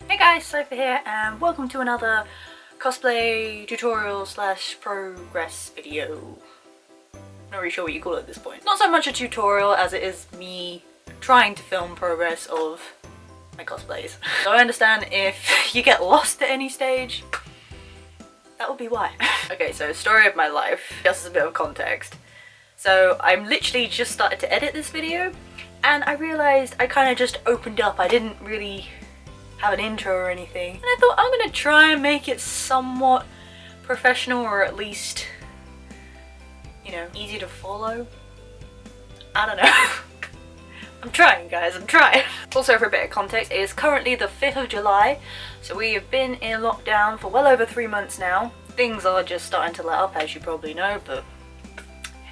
Hey guys, Cypher here and welcome to another cosplay tutorial slash progress video. Not really sure what you call it at this point. Not so much a tutorial as it is me trying to film progress of my cosplays. So I understand if you get lost at any stage, that would be why. Okay, so story of my life, just as a bit of context. So I'm literally just started to edit this video and I realised I kind of just opened up. I didn't really have an intro or anything. And I thought I'm gonna try and make it somewhat professional, or at least, you know, easy to follow. I don't know. I'm trying, guys, I'm trying. Also, for a bit of context, it is currently the 5th of July, so we have been in lockdown for well over 3 months now. Things are just starting to let up, as you probably know, but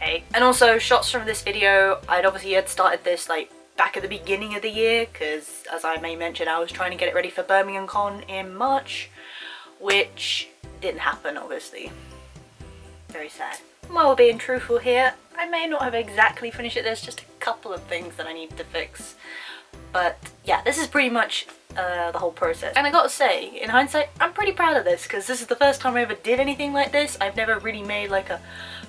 hey. And also, shots from this video, I'd obviously had started this like back at the beginning of the year, because as I may mention, I was trying to get it ready for Birmingham Con in March, which didn't happen, obviously. Very sad. While being truthful here, I may not have exactly finished it. There's just a couple of things that I need to fix. But yeah, this is pretty much the whole process. And I gotta say, in hindsight, I'm pretty proud of this, because this is the first time I ever did anything like this. I've never really made like a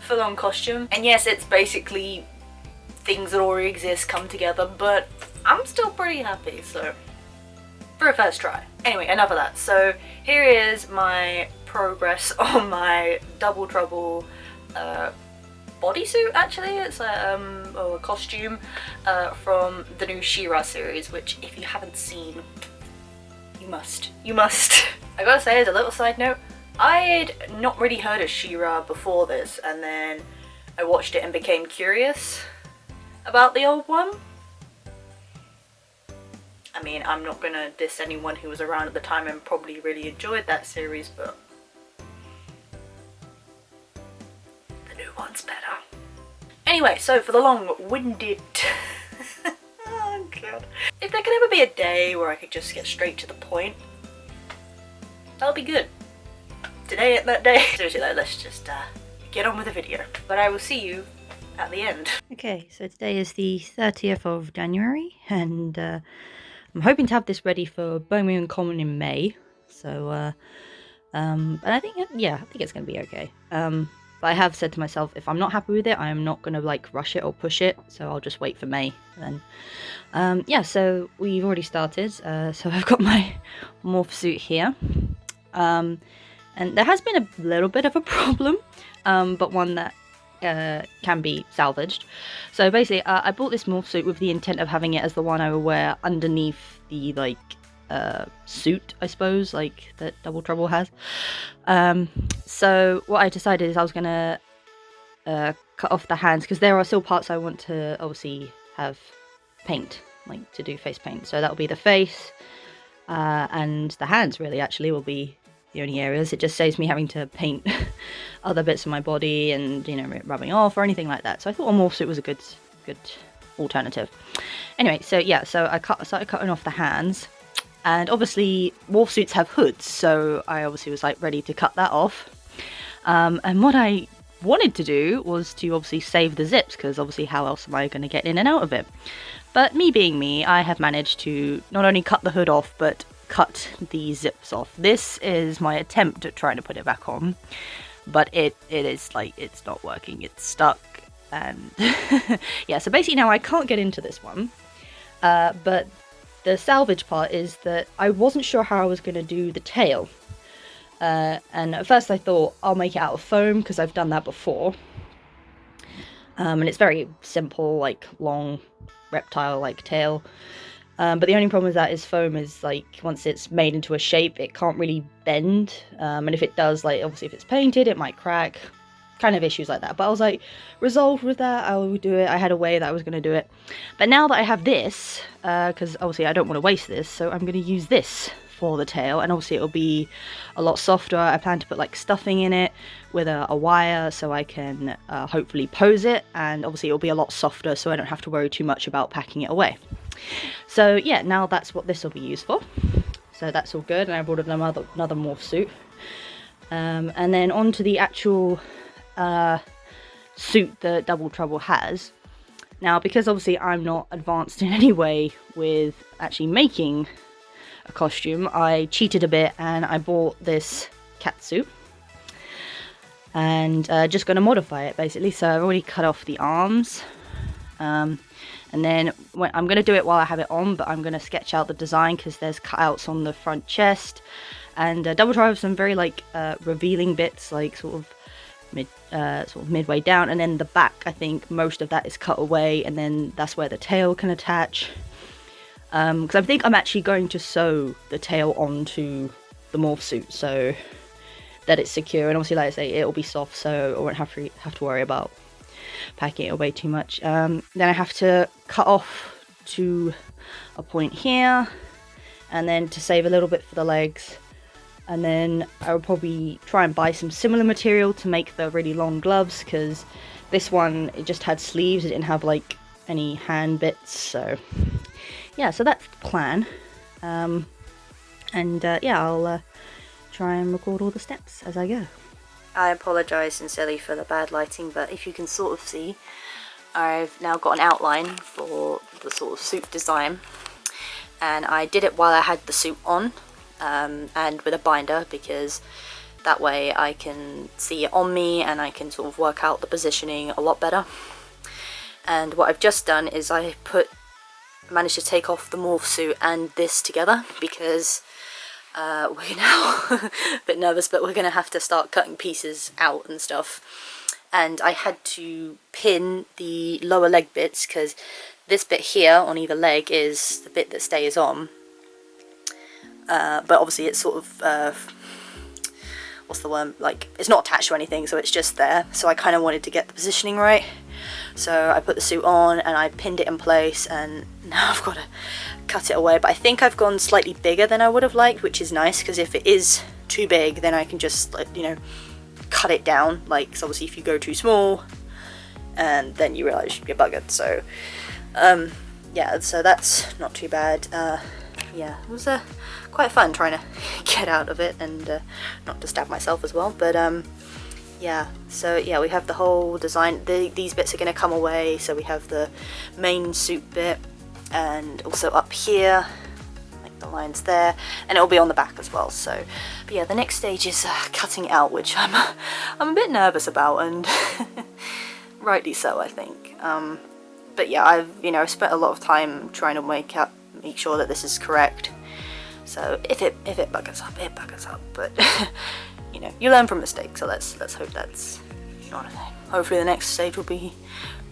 full-on costume. And yes, it's basically things that already exist come together, but I'm still pretty happy, so for a first try. Anyway, enough of that. So here is my progress on my Double Trouble bodysuit. Actually, it's a costume from the new ẓνє-yaα series, which if you haven't seen, you must. I gotta say, as a little side note, I'd not really heard of ẓνє-yaα before this, and then I watched it and became curious about the old one. I mean, I'm not gonna diss anyone who was around at the time and probably really enjoyed that series, but the new one's better. Anyway, so for the long-winded oh god. If there could ever be a day where I could just get straight to the point, that'll be good. Today ain't that day. Seriously though, let's just get on with the video. But I will see you at the end. Okay, so today is the 30th of January, and I'm hoping to have this ready for Birmingham Con in May. So, and I think, yeah, I think it's going to be okay. But I have said to myself, if I'm not happy with it, I am not going to like rush it or push it. So I'll just wait for May. Then, yeah. So we've already started. So I've got my Morph Suit here, and there has been a little bit of a problem, but one that can be salvaged. So basically, I bought this Morph Suit with the intent of having it as the one I would wear underneath the like suit, I suppose, like that Double Trouble has. So what I decided is I was gonna cut off the hands, because there are still parts I want to obviously have paint, like to do face paint. So that'll be the face, and the hands really actually will be the only areas. It just saves me having to paint other bits of my body and, you know, rubbing off or anything like that. So I thought a Morph Suit was a good alternative. Anyway, so yeah, so I started cutting off the hands, and obviously Morph Suits have hoods, so I obviously was like ready to cut that off. And what I wanted to do was to obviously save the zips, because obviously how else am I going to get in and out of it? But me being me, I have managed to not only cut the hood off, but cut the zips off. This is my attempt at trying to put it back on, but it is like, it's not working, it's stuck, and yeah, so basically now I can't get into this one, but the salvage part is that I wasn't sure how I was going to do the tail, and at first I thought I'll make it out of foam, because I've done that before, and it's very simple, like long reptile like tail. But the only problem with that is foam is like, once it's made into a shape, it can't really bend, and if it does, like obviously if it's painted, it might crack, kind of issues like that. But I was like resolved with that, I will do it. I had a way that I was going to do it, but now that I have this, because obviously I don't want to waste this, so I'm going to use this for the tail, and obviously it'll be a lot softer. I plan to put like stuffing in it with a wire, so I can hopefully pose it, and obviously it'll be a lot softer, so I don't have to worry too much about packing it away. So yeah, now that's what this will be used for. So that's all good, and I brought another Morph Suit. And then on to the actual suit that Double Trouble has. Now, because obviously I'm not advanced in any way with actually making a costume, I cheated a bit and I bought this cat suit. And just going to modify it basically. So I've already cut off the arms. And then I'm going to do it while I have it on, but I'm going to sketch out the design because there's cutouts on the front chest. And double try with some very like revealing bits, like sort of midway down, and then the back, I think most of that is cut away, and then that's where the tail can attach. Because I think I'm actually going to sew the tail onto the morph suit so that it's secure, and obviously, like I say, it'll be soft, so I won't have to worry about packing it away too much. Then I have to cut off to a point here, and then to save a little bit for the legs. And then I would probably try and buy some similar material to make the really long gloves, because this one, it just had sleeves, it didn't have like any hand bits. So yeah, so that's the plan. Yeah, I'll try and record all the steps as I go. I apologise sincerely for the bad lighting, but if you can sort of see, I've now got an outline for the sort of suit design, and I did it while I had the suit on, and with a binder, because that way I can see it on me and I can sort of work out the positioning a lot better. And what I've just done is I managed to take off the morph suit and this together, because we're now a bit nervous, but we're going to have to start cutting pieces out and stuff. And I had to pin the lower leg bits, because this bit here on either leg is the bit that stays on. But obviously it's sort of, what's the word, like, it's not attached to anything, so it's just there. So I kind of wanted to get the positioning right. So I put the suit on and I pinned it in place, and now I've got to cut it away. But I think I've gone slightly bigger than I would have liked, which is nice, because if it is too big, then I can just, like, you know, cut it down. Like, 'cause obviously if you go too small, and then you realise you're buggered. So yeah, so that's not too bad. Yeah, it was quite fun trying to get out of it, and not to stab myself as well. But yeah, so yeah, we have the whole design. These bits are going to come away, so we have the main suit bit, and also up here, like the lines there, and it'll be on the back as well. So, but yeah, the next stage is cutting it out, which I'm a bit nervous about, and rightly so, I think. But yeah, I've spent a lot of time trying to make sure that this is correct. So if it buggers up, it buggers up. But you know, you learn from mistakes, so let's hope that's not a thing. Hopefully the next stage will be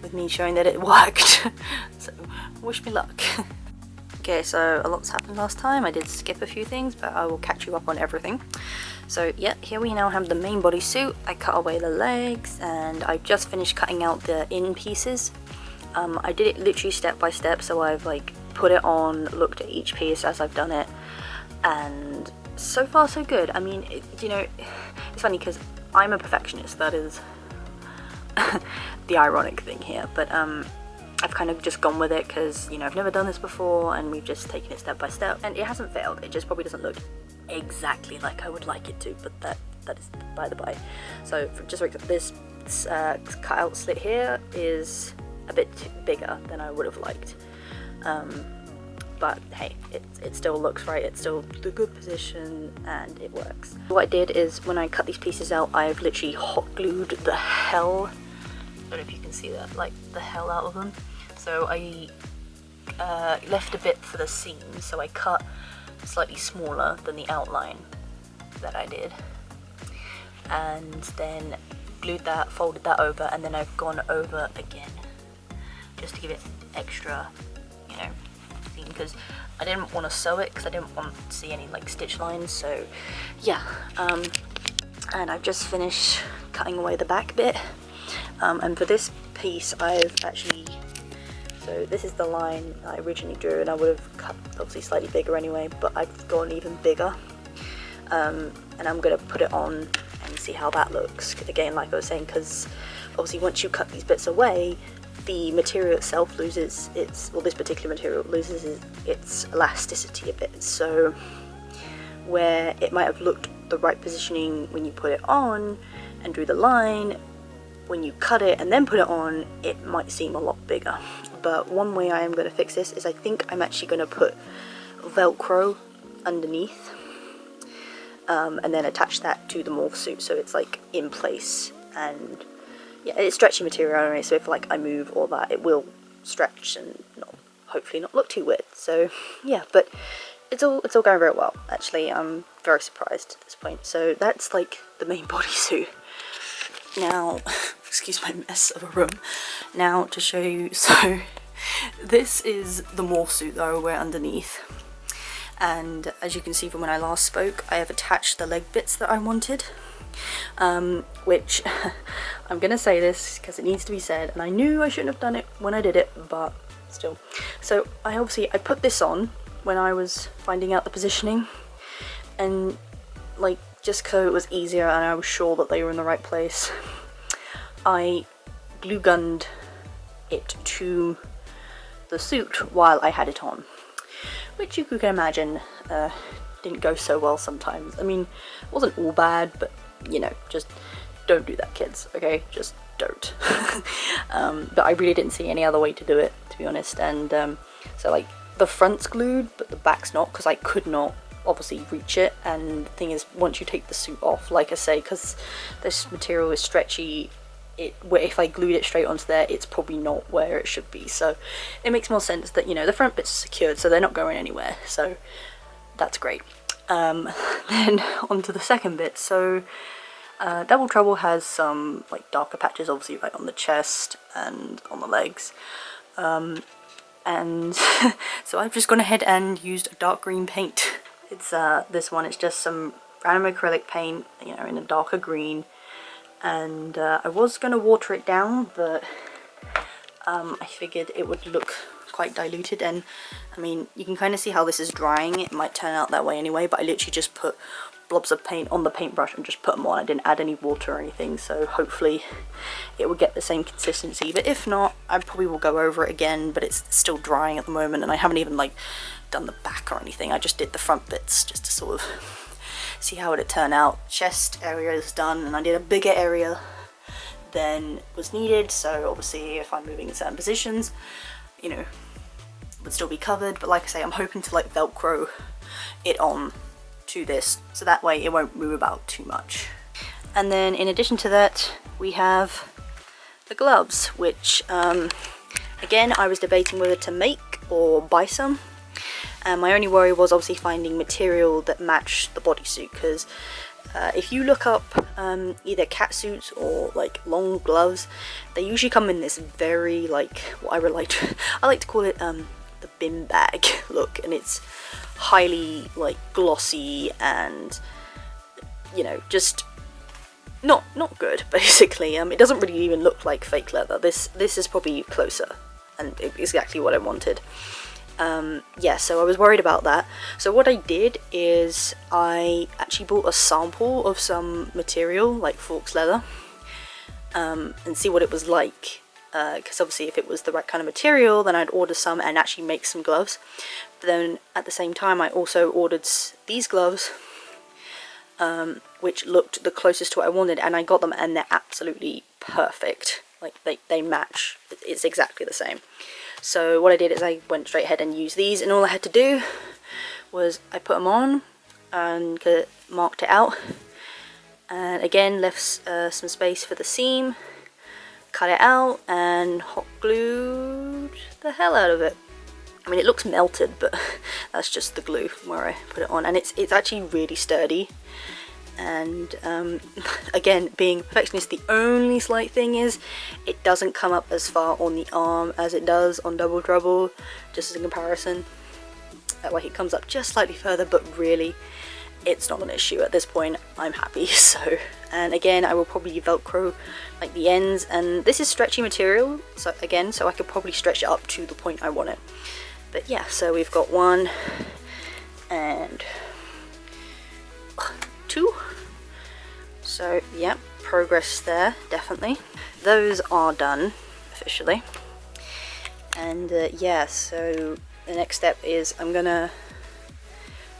with me showing that it worked. So wish me luck. Okay, so a lot's happened last time. I did skip a few things, but I will catch you up on everything. So yeah, here we now have the main bodysuit. I cut away the legs, and I just finished cutting out the in pieces. I did it literally step by step, so I've like put it on, looked at each piece as I've done it, and so far so good. I mean, you know, it's funny because I'm a perfectionist. That is the ironic thing here, but I've kind of just gone with it because, you know, I've never done this before, and we've just taken it step by step, and it hasn't failed. It just probably doesn't look exactly like I would like it to, but that is by the by. So just for example, this cutout slit here is a bit bigger than I would have liked, but hey, it still looks right, it's still the good position, and it works. What I did is, when I cut these pieces out, I've literally hot glued the hell, I don't know if you can see that, like the hell out of them. So I left a bit for the seam, so I cut slightly smaller than the outline that I did, and then glued that, folded that over, and then I've gone over again just to give it extra, you know, seam, because I didn't want to sew it because I didn't want to see any like stitch lines. So yeah, and I've just finished cutting away the back bit, and for this piece I've actually, so this is the line I originally drew, and I would have cut obviously slightly bigger anyway, but I've gone even bigger, and I'm going to put it on and see how that looks. Again, like I was saying, because obviously once you cut these bits away, the material itself loses its, well, this particular material loses its elasticity a bit. So where it might have looked the right positioning when you put it on and drew the line, when you cut it and then put it on, it might seem a lot bigger. But one way I am going to fix this is, I think I'm actually going to put Velcro underneath, and then attach that to the Morph Suit so it's like in place. And yeah, it's stretchy material anyway, so if like I move all that, it will stretch and hopefully not look too weird. So yeah, but it's all going very well. Actually, I'm very surprised at this point. So that's like the main bodysuit. Now, excuse my mess of a room. Now to show you, so this is the Morph Suit that I wear underneath. And as you can see from when I last spoke, I have attached the leg bits that I wanted. Which I'm gonna say this because it needs to be said, and I knew I shouldn't have done it when I did it, but still. So I put this on when I was finding out the positioning, and like just so it was easier and I was sure that they were in the right place, I glue gunned it to the suit while I had it on, which you can imagine didn't go so well sometimes. I mean, it wasn't all bad, but you know, just don't do that, kids, okay? Just don't. But I really didn't see any other way to do it, to be honest. And so like the front's glued but the back's not, because I could not obviously reach it. And the thing is, once you take the suit off, like I say, because this material is stretchy, if I glued it straight onto there, it's probably not where it should be. So it makes more sense that, you know, the front bit's secured, so they're not going anywhere, so that's great. Then onto the second bit. So Double Trouble has some like darker patches, obviously, right on the chest and on the legs, and so I've just gone ahead and used a dark green paint. It's this one. It's just some random acrylic paint, you know, in a darker green, and I was gonna water it down, but I figured it would look quite diluted. And I mean, you can kind of see how this is drying. It might turn out that way anyway, but I literally just put blobs of paint on the paintbrush and just put them on. I didn't add any water or anything, so hopefully it will get the same consistency. But if not, I probably will go over it again, but it's still drying at the moment, and I haven't even like done the back or anything. I just did the front bits just to sort of see how it would turn out. Chest area is done, and I did a bigger area than was needed, so obviously if I'm moving in certain positions, you know, it would still be covered. But like I say, I'm hoping to like velcro it on to this, so that way it won't move about too much. And then in addition to that, we have the gloves, which again, I was debating whether to make or buy some. And my only worry was obviously finding material that matched the bodysuit, because if you look up either cat suits or like long gloves, they usually come in this very like, what I like to call it the bin bag look, and it's highly like glossy and, you know, just not good basically. It doesn't really even look like fake leather. This is probably closer and exactly what I wanted. Yeah, so I was worried about that. So what I did is I actually bought a sample of some material like Forks leather, and see what it was like, because obviously if it was the right kind of material, then I'd order some and actually make some gloves. But then at the same time, I also ordered these gloves, which looked the closest to what I wanted, and I got them and they're absolutely perfect. Like they match, it's exactly the same. So what I did is I went straight ahead and used these, and all I had to do was I put them on and marked it out, and again left some space for the seam, cut it out and hot glued the hell out of it. I mean, it looks melted, but that's just the glue from where I put it on, and it's actually really sturdy. And again, being a perfectionist, the only slight thing is it doesn't come up as far on the arm as it does on Double Trouble, just as a comparison. Like it comes up just slightly further, but really it's not an issue at this point. I'm happy. So, and again, I will probably velcro like the ends, and this is stretchy material, so again, so I could probably stretch it up to the point I want it. But yeah, so we've got 1 and 2. So yeah, progress there, definitely. Those are done officially. And yeah, so the next step is I'm gonna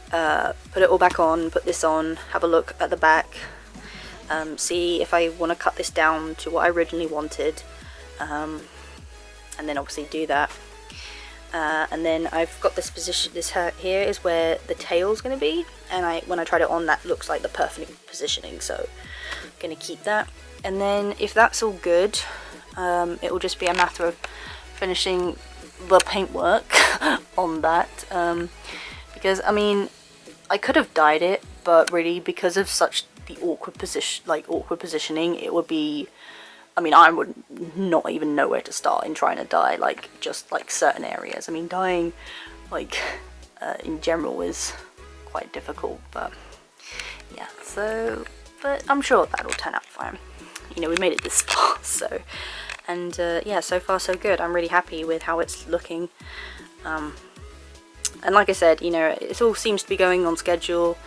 put it all back on, put this on, have a look at the back, see if I want to cut this down to what I originally wanted, and then obviously do that. and then I've got this position, this here is where the tail's going to be, and when I tried it on, that looks like the perfect positioning, so I'm going to keep that. And then if that's all good, it will just be a matter of finishing the paintwork on that, because I mean, I could have dyed it, but really because of such the awkward positioning, it would be, I mean, I would not even know where to start in trying to dye like just like certain areas. I mean, dyeing like in general is quite difficult, but yeah, so, but I'm sure that'll turn out fine. You know, we made it this far, so, and yeah, so far so good. I'm really happy with how it's looking. And like I said, you know, it all seems to be going on schedule.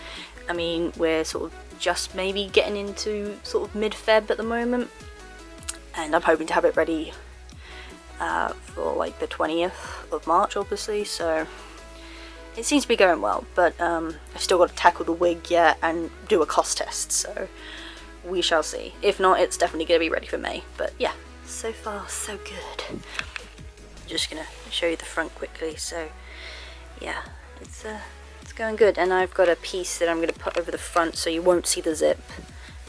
I mean, we're sort of just maybe getting into sort of mid-Feb at the moment, and I'm hoping to have it ready for like the 20th of March, obviously, so it seems to be going well, but I've still got to tackle the wig yet and do a cost test, so we shall see. If not, it's definitely going to be ready for May, but yeah, so far so good. I'm just going to show you the front quickly, so yeah, it's going good, and I've got a piece that I'm going to put over the front so you won't see the zip,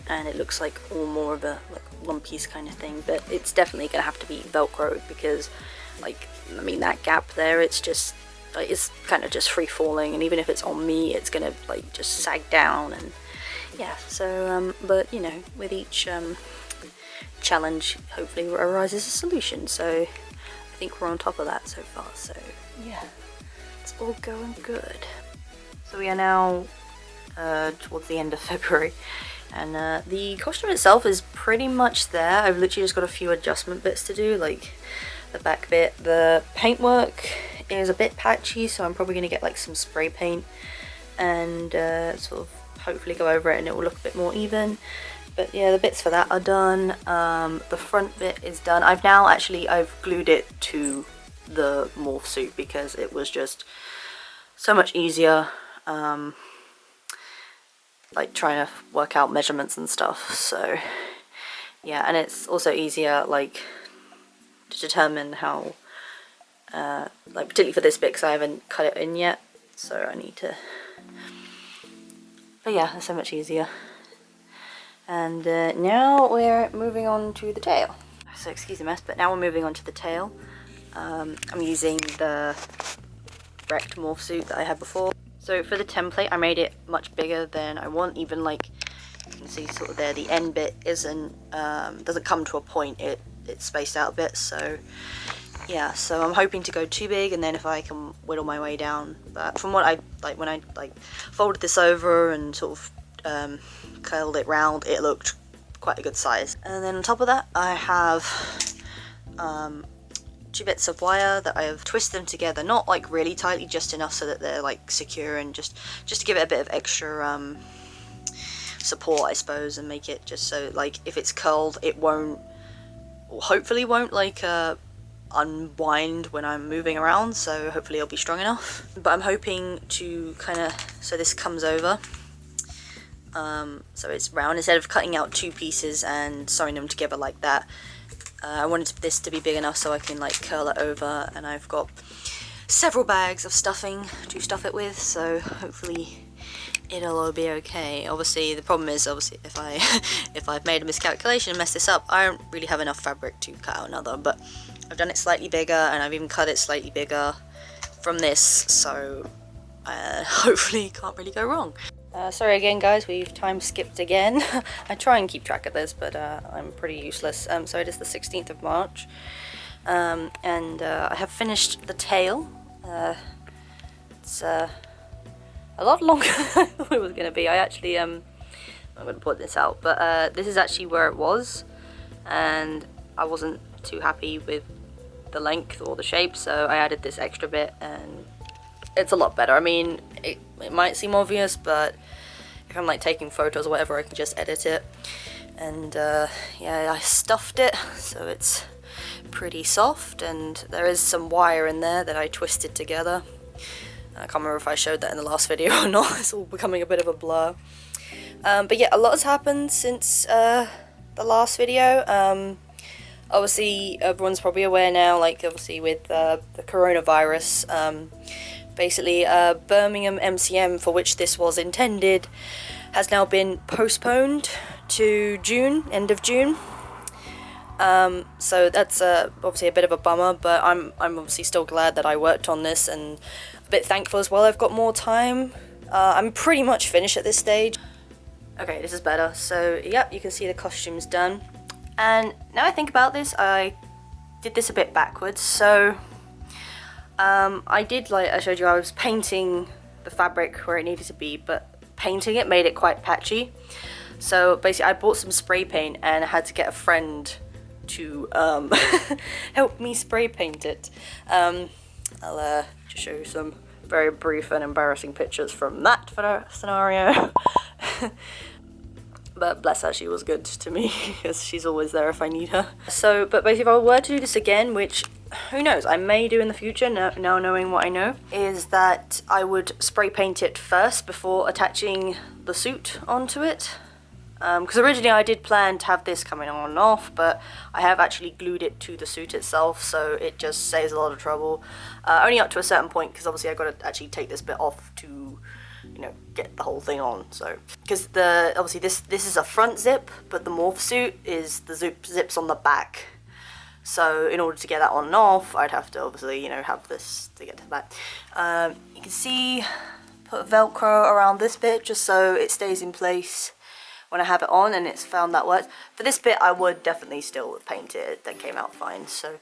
and it looks like all more of a like one piece kind of thing, but it's definitely going to have to be velcroed because, like, I mean, that gap there, it's just like, it's kind of just free falling, and even if it's on me, it's going to like just sag down, and yeah, so but you know, with each challenge hopefully arises a solution, so I think we're on top of that so far, so yeah, it's all going good. So we are now towards the end of February, and the costume itself is pretty much there. I've literally just got a few adjustment bits to do, like the back bit. The paintwork is a bit patchy, so I'm probably going to get like some spray paint and sort of hopefully go over it and it will look a bit more even. But yeah, the bits for that are done. The front bit is done. I've glued it to the morph suit because it was just so much easier, like trying to work out measurements and stuff, so yeah, and it's also easier like to determine how like particularly for this bit because I haven't cut it in yet, so I need to, but yeah, it's so much easier. And now we're moving on to the tail, so excuse the mess, but now we're moving on to the tail. I'm using the wrecked morph suit that I had before. So for the template, I made it much bigger than I want. Even like you can see sort of there, the end bit doesn't come to a point. It's spaced out a bit. So yeah, so I'm hoping to go too big, and then if I can whittle my way down. But from what I like, when I like folded this over and sort of curled it round, it looked quite a good size. And then on top of that, I have 2 bits of wire that I have twisted them together, not like really tightly, just enough so that they're like secure, and just to give it a bit of extra support, I suppose, and make it just so like if it's curled, it won't, or hopefully won't, like unwind when I'm moving around, so hopefully it'll be strong enough. But I'm hoping to kind of, so this comes over, so it's round, instead of cutting out 2 pieces and sewing them together like that. I wanted this to be big enough so I can like curl it over, and I've got several bags of stuffing to stuff it with, so hopefully it'll all be okay. Obviously the problem is, if I've made a miscalculation and messed this up, I don't really have enough fabric to cut out another, but I've done it slightly bigger, and I've even cut it slightly bigger from this, so hopefully can't really go wrong. Sorry again guys, we've time skipped again. I try and keep track of this, but I'm pretty useless. So it is the 16th of March, and I have finished the tail. It's a lot longer than I thought it was going to be. I actually, I'm going to put this out, but this is actually where it was, and I wasn't too happy with the length or the shape, so I added this extra bit, and it's a lot better. I mean, it might seem obvious, but if I'm like taking photos or whatever, I can just edit it. And yeah, I stuffed it so it's pretty soft, and there is some wire in there that I twisted together. I can't remember if I showed that in the last video or not. It's all becoming a bit of a blur. But yeah, a lot has happened since the last video. Obviously, everyone's probably aware now, like obviously with the coronavirus, basically Birmingham MCM, for which this was intended, has now been postponed to June, end of June. So that's obviously a bit of a bummer, but I'm obviously still glad that I worked on this, and a bit thankful as well I've got more time. I'm pretty much finished at this stage. Okay, this is better. So yep, you can see the costumes done. And now I think about this, I did this a bit backwards. So I did, like I showed you, I was painting the fabric where it needed to be, but painting it made it quite patchy. So basically I bought some spray paint and I had to get a friend to help me spray paint it. I'll just show you some very brief and embarrassing pictures from that scenario. But bless her, she was good to me, because she's always there if I need her. So, but basically if I were to do this again, which who knows, I may do in the future, now knowing what I know, is that I would spray paint it first before attaching the suit onto it. Because originally I did plan to have this coming on and off, but I have actually glued it to the suit itself, so it just saves a lot of trouble. Only up to a certain point, because obviously I've got to actually take this bit off to, you know, get the whole thing on. So, because obviously this is a front zip, but the Morph Suit is the zips on the back. So in order to get that on and off, I'd have to obviously, you know, have this to get to the back. You can see, put Velcro around this bit just so it stays in place when I have it on, and it's found that works. For this bit I would definitely still paint it, that came out fine. So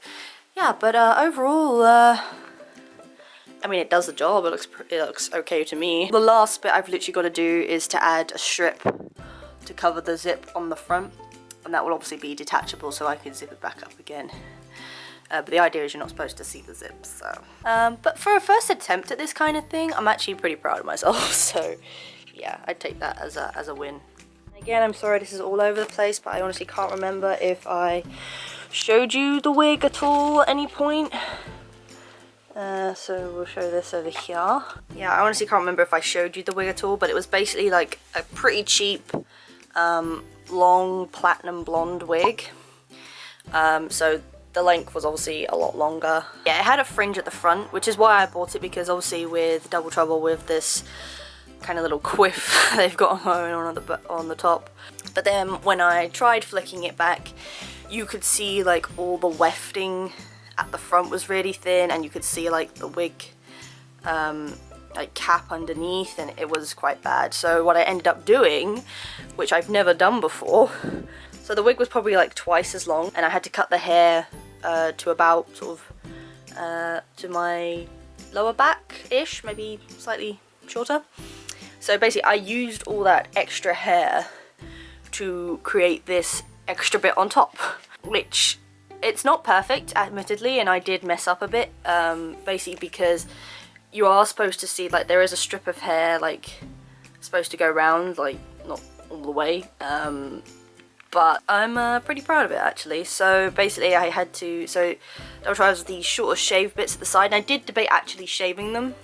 yeah, but overall, I mean, it does the job, it looks okay to me. The last bit I've literally got to do is to add a strip to cover the zip on the front, and that will obviously be detachable so I can zip it back up again. But the idea is you're not supposed to see the zips, so. But for a first attempt at this kind of thing, I'm actually pretty proud of myself, so yeah, I'd take that as a win. Again, I'm sorry this is all over the place, but I honestly can't remember if I showed you the wig at all at any point. So we'll show this over here. Yeah, I honestly can't remember if I showed you the wig at all, but it was basically like a pretty cheap, long platinum blonde wig. So the length was obviously a lot longer. Yeah, it had a fringe at the front, which is why I bought it, because obviously with Double Trouble, with this kind of little quiff they've got on the top. But then when I tried flicking it back, you could see like all the wefting at the front was really thin, and you could see like the wig like cap underneath, and it was quite bad. So what I ended up doing, which I've never done before, so the wig was probably like twice as long, and I had to cut the hair to about sort of to my lower back-ish, maybe slightly shorter. So basically I used all that extra hair to create this extra bit on top, which it's not perfect, admittedly, and I did mess up a bit, basically because you are supposed to see, like, there is a strip of hair, like, supposed to go round, like, not all the way, but I'm pretty proud of it, actually. So basically I had to, so I tried these shorter shave bits at the side, and I did debate actually shaving them,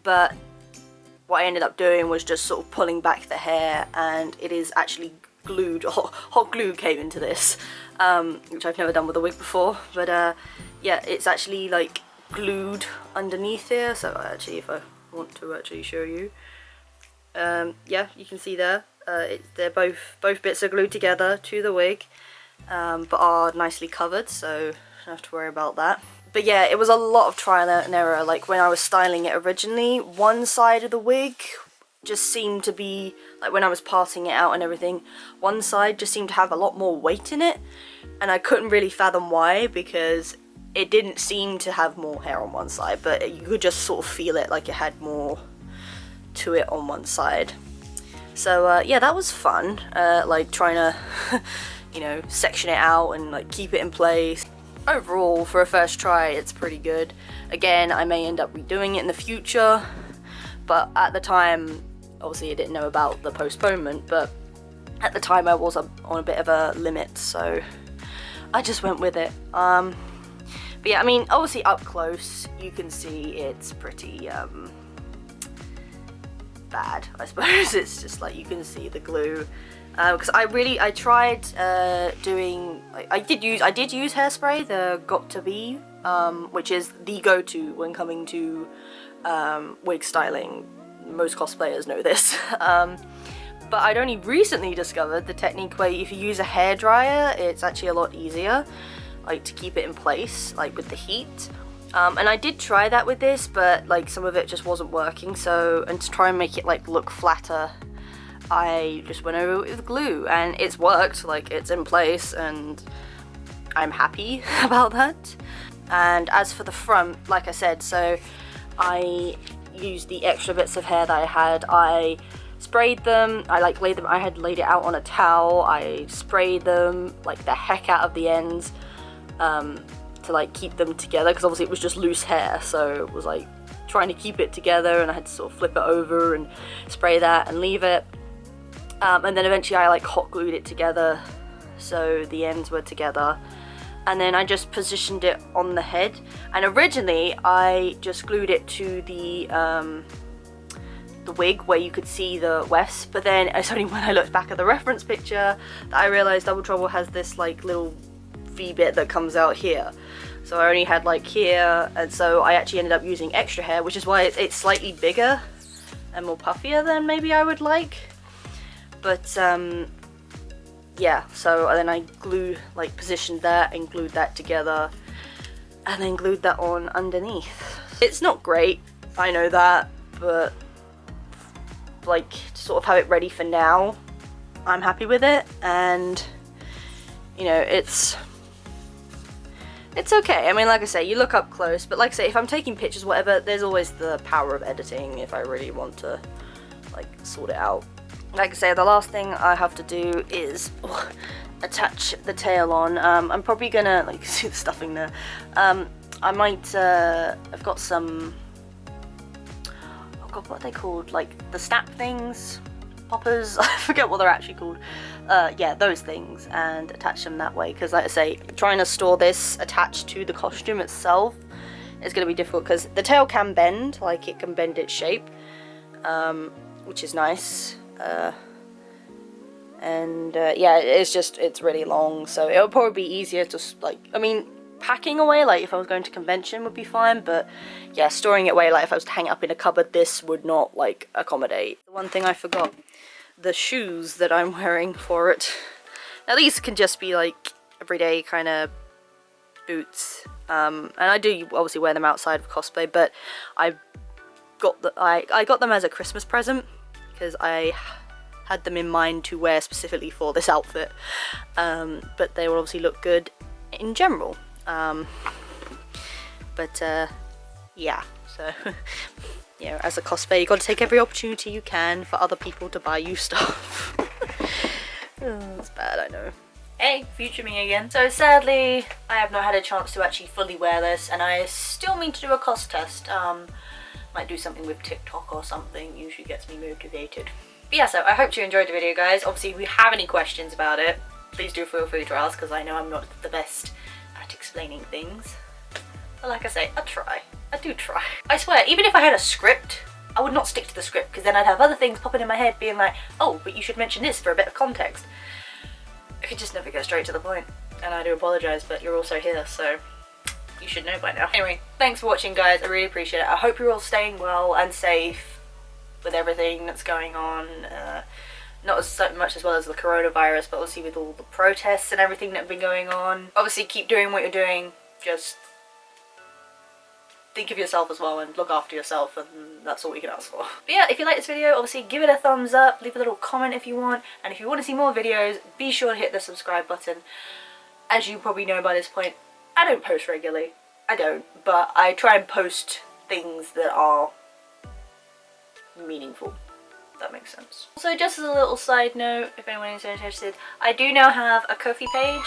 but what I ended up doing was just sort of pulling back the hair, and it is actually glued, hot glue came into this, which I've never done with a wig before, but yeah, it's actually like glued underneath here. So actually, if I want to actually show you, yeah, you can see there, they're both bits are glued together to the wig, but are nicely covered, so don't have to worry about that. But yeah, it was a lot of trial and error. Like when I was styling it originally, one side of the wig just seemed to be, like when I was parting it out and everything, one side just seemed to have a lot more weight in it, and I couldn't really fathom why, because it didn't seem to have more hair on one side, but you could just sort of feel it, like it had more to it on one side. So yeah, that was fun, like trying to you know, section it out and like keep it in place. Overall, for a first try, it's pretty good. Again, I may end up redoing it in the future, but at the time, obviously I didn't know about the postponement, but at the time I was on a bit of a limit, so I just went with it. But yeah, I mean, obviously up close, you can see it's pretty, bad, I suppose. It's just like you can see the glue. Because I tried doing, I did use hairspray, the Got to Be, which is the go-to when coming to wig styling. Most cosplayers know this. But I'd only recently discovered the technique where if you use a hairdryer, it's actually a lot easier, like to keep it in place, like with the heat. And I did try that with this, but like some of it just wasn't working. So, and to try and make it like look flatter, I just went over it with glue, and it's worked. Like it's in place, and I'm happy about that. And as for the front, like I said, so I used the extra bits of hair that I had. I sprayed them, I like laid them, I had laid it out on a towel, I sprayed them like the heck out of the ends to like keep them together, because obviously it was just loose hair, so it was like trying to keep it together, and I had to sort of flip it over and spray that and leave it. And then eventually I like hot glued it together so the ends were together, and then I just positioned it on the head. And originally I just glued it to the wig where you could see the wefts, but then it's only when I looked back at the reference picture that I realised Double Trouble has this like little V bit that comes out here. So I only had like here, and so I actually ended up using extra hair, which is why it's slightly bigger and more puffier than maybe I would like. But yeah, so then I positioned that and glued that together, and then glued that on underneath. It's not great, I know that, but like to sort of have it ready for now, I'm happy with it. And you know, it's okay. I mean, like I say, you look up close, but like I say, if I'm taking pictures, whatever, there's always the power of editing if I really want to like sort it out. Like I say, the last thing I have to do is attach the tail on. I'm probably gonna, like, see the stuffing there. I might, I've got some, oh god, what are they called? Like the snap things? Poppers? I forget what they're actually called. Yeah, those things, and attach them that way, because like I say, trying to store this attached to the costume itself is going to be difficult, because the tail can bend, like it can bend its shape, which is nice. Yeah, it's really long, so it'll probably be easier to, like, I mean, packing away, like if I was going to convention would be fine, but yeah, storing it away, like if I was to hang it up in a cupboard, this would not like accommodate. The one thing I forgot, the shoes that I'm wearing for it. Now these can just be like everyday kind of boots, and I do obviously wear them outside of cosplay, but I got them as a Christmas present, because I had them in mind to wear specifically for this outfit, but they will obviously look good in general. Yeah, so you know, as a cosplayer, you got to take every opportunity you can for other people to buy you stuff. Oh, it's bad, I know. Hey, future me again. So sadly, I have not had a chance to actually fully wear this, and I still mean to do a cos test. Might do something with TikTok or something, usually gets me motivated. But yeah, so I hope you enjoyed the video, guys. Obviously, if you have any questions about it, please do feel free to ask, because I know I'm not the best at explaining things. But like I say, I try. I do try. I swear, even if I had a script, I would not stick to the script, because then I'd have other things popping in my head being like, oh, but you should mention this for a bit of context. I could just never go straight to the point, and I do apologise, but you're also here, so you should know by now. Anyway, thanks for watching, guys. I really appreciate it. I hope you're all staying well and safe with everything that's going on. Not as so much as well as the coronavirus, but obviously with all the protests and everything that have been going on. Obviously, keep doing what you're doing. Just think of yourself as well and look after yourself, and that's all we can ask for. But yeah, if you like this video, obviously give it a thumbs up, leave a little comment if you want, and if you want to see more videos, be sure to hit the subscribe button. As you probably know by this point, I don't post regularly. I don't, but I try and post things that are meaningful. If that makes sense. Also, just as a little side note, if anyone is interested, I do now have a Ko-fi page.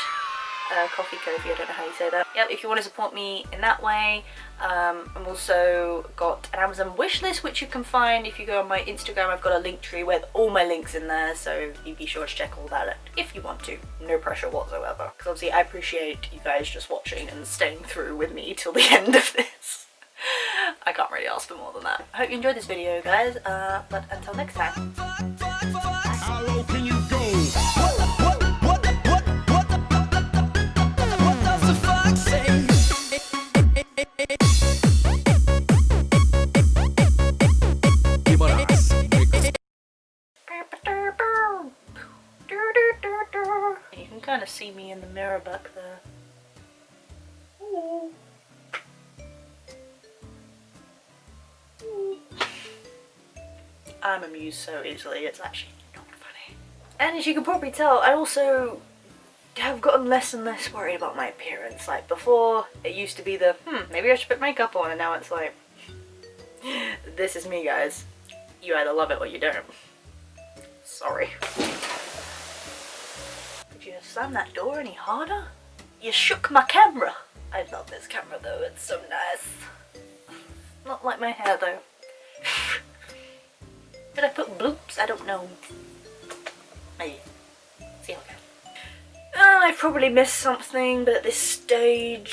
Coffee Ko-fi, I don't know how you say that. Yep, if you want to support me in that way. I've also got an Amazon wishlist, which you can find if you go on my Instagram. I've got a link tree with all my links in there, so you be sure to check all that out if you want to. No pressure whatsoever, because obviously I appreciate you guys just watching and staying through with me till the end of this. I can't really ask for more than that. I hope you enjoyed this video, guys, but until next time. How low can you go? What does the fuck say? You can kind of see me in the mirror back there. Ooh. I'm amused so easily, it's actually not funny. And as you can probably tell, I also have gotten less and less worried about my appearance. Like before, it used to be the, maybe I should put makeup on, and now it's like, this is me, guys. You either love it or you don't. Sorry. Could you have slammed that door any harder? You shook my camera. I love this camera though, it's so nice. Not like my hair though. Did I put bloops? I don't know. Maybe. See how it goes. I've probably missed something, but at this stage